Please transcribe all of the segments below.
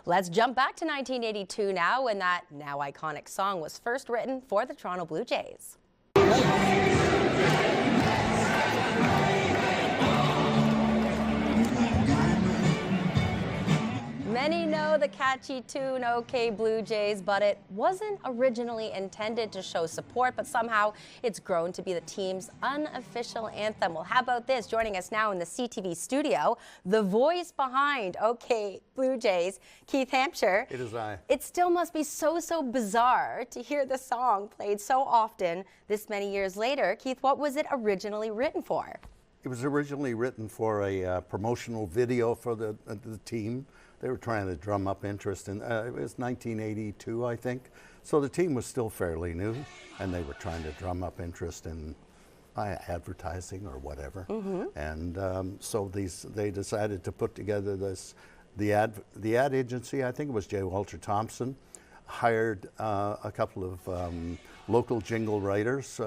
Let's jump back to 1982 now, when that now iconic song was first written for the Toronto Blue Jays. Many know the catchy tune, OK Blue Jays, but it wasn't originally intended to show support, but somehow it's grown to be the team's unofficial anthem. Well, how about this? Joining us now in the CTV studio, the voice behind OK Blue Jays, Keith Hampshire. It is I. It still must be so bizarre to hear the song played so often this many years later. Keith, what was it originally written for? It was originally written for a promotional video for the team. They were trying to drum up interest, and it was 1982, I think. So the team was still fairly new, and they were trying to drum up interest in advertising or whatever. And so they decided to put together the ad agency. I think it was J. Walter Thompson hired a couple of local jingle writers,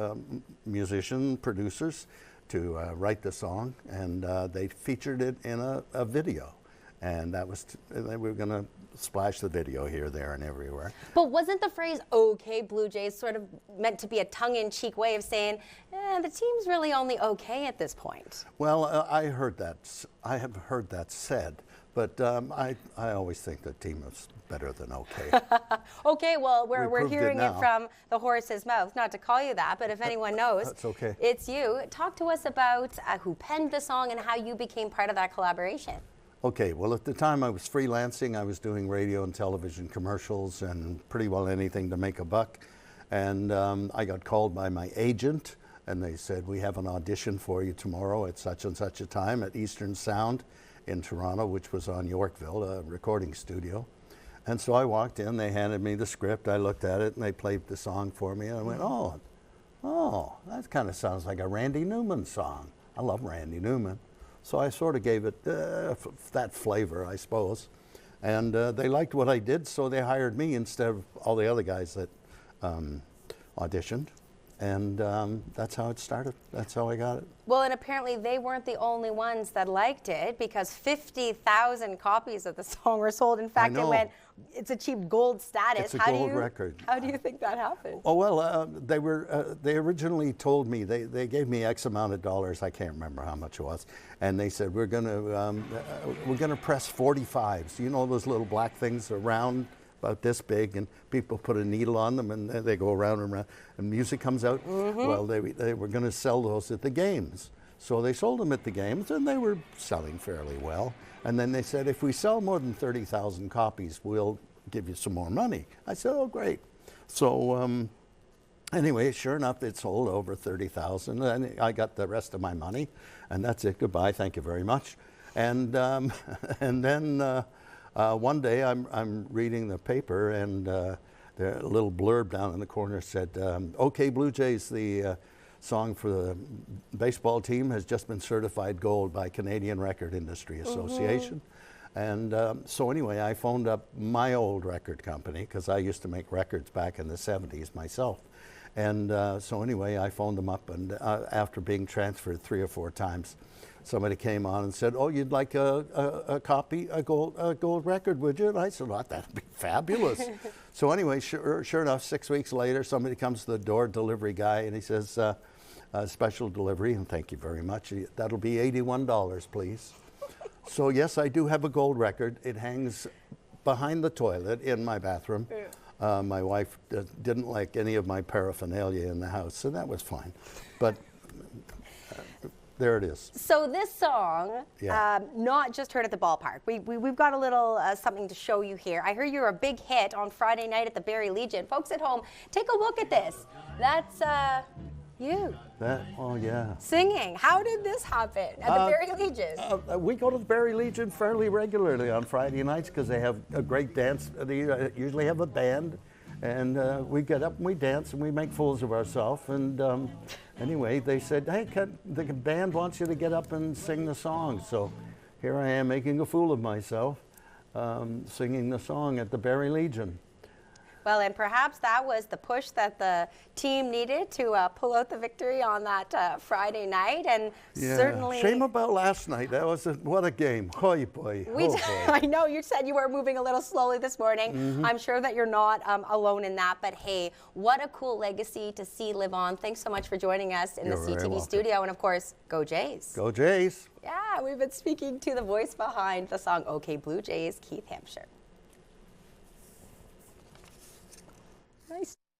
musician producers, to write the song, and they featured it in a video. And that was, they were going to splash the video here, there, and everywhere. But wasn't the phrase OK Blue Jays sort of meant to be a tongue-in-cheek way of saying, the team's really only okay at this point? Well, I have heard that said, but I always think the team is better than okay. Okay, well, we're hearing it from the horse's mouth. Not to call you that, but if anyone knows, that's okay. It's you. Talk to us about who penned the song and how you became part of that collaboration. Okay, well, at the time I was freelancing. I was doing radio and television commercials and pretty well anything to make a buck. And I got called by my agent, and they said, we have an audition for you tomorrow at such and such a time at Eastern Sound in Toronto, which was on Yorkville, a recording studio. And so I walked in, they handed me the script, I looked at it, and they played the song for me, and I went, oh, that kind of sounds like a Randy Newman song. I love Randy Newman. So I sort of gave it that flavor, I suppose. And they liked what I did, so they hired me instead of all the other guys that auditioned. And that's how it started. That's how I got it. Well, and apparently they weren't the only ones that liked it, because 50,000 copies of the song were sold. In fact, it's achieved gold status. It's a gold record. How do you think that happened? Oh, well, they originally told me, they gave me X amount of dollars, I can't remember how much it was, and they said, we're gonna press 45s. You know those little black things around about this big, and people put a needle on them, and they go around and around, and music comes out. Well, they were going to sell those at the games. So they sold them at the games, and they were selling fairly well. And then they said, if we sell more than 30,000 copies, we'll give you some more money. I said, oh, great. So anyway, sure enough, it sold over 30,000, and I got the rest of my money, and that's it. Goodbye, thank you very much. And and then one day I'm reading the paper, and a little blurb down in the corner said, OK Blue Jays, the song for the baseball team has just been certified gold by Canadian Record Industry Association. And so anyway, I phoned up my old record company, because I used to make records back in the 70s myself. And so anyway, I phoned them up, and after being transferred 3 or 4 times, somebody came on and said, oh, you'd like a copy, a gold record, would you? And I said, oh, that'd be fabulous. So anyway, sure enough, 6 weeks later, somebody comes to the door, delivery guy, and he says, special delivery, and thank you very much. That'll be $81, please. So yes, I do have a gold record. It hangs behind the toilet in my bathroom. My wife didn't like any of my paraphernalia in the house, so that was fine. But there it is. So this song, not just heard at the ballpark. We've got a little something to show you here. I hear you're a big hit on Friday night at the Barrie Legion. Folks at home, take a look at this. That's you. Oh, yeah. Singing. How did this happen at the Barrie Legion? We go to the Barrie Legion fairly regularly on Friday nights, because they have a great dance. They usually have a band. And we get up and we dance and we make fools of ourselves. And anyway, they said, hey, the band wants you to get up and sing the song. So here I am making a fool of myself, singing the song at the Barrie Legion. Well, and perhaps that was the push that the team needed to pull out the victory on that Friday night, and certainly... Shame about last night. That was what a game. Hoy boy. Boy. I know you said you were moving a little slowly this morning. I'm sure that you're not alone in that, but hey, what a cool legacy to see live on. Thanks so much for joining us in the CTV studio, and of course, go Jays. Go Jays. Yeah, we've been speaking to the voice behind the song OK Blue Jays, Keith Hampshire. Nice.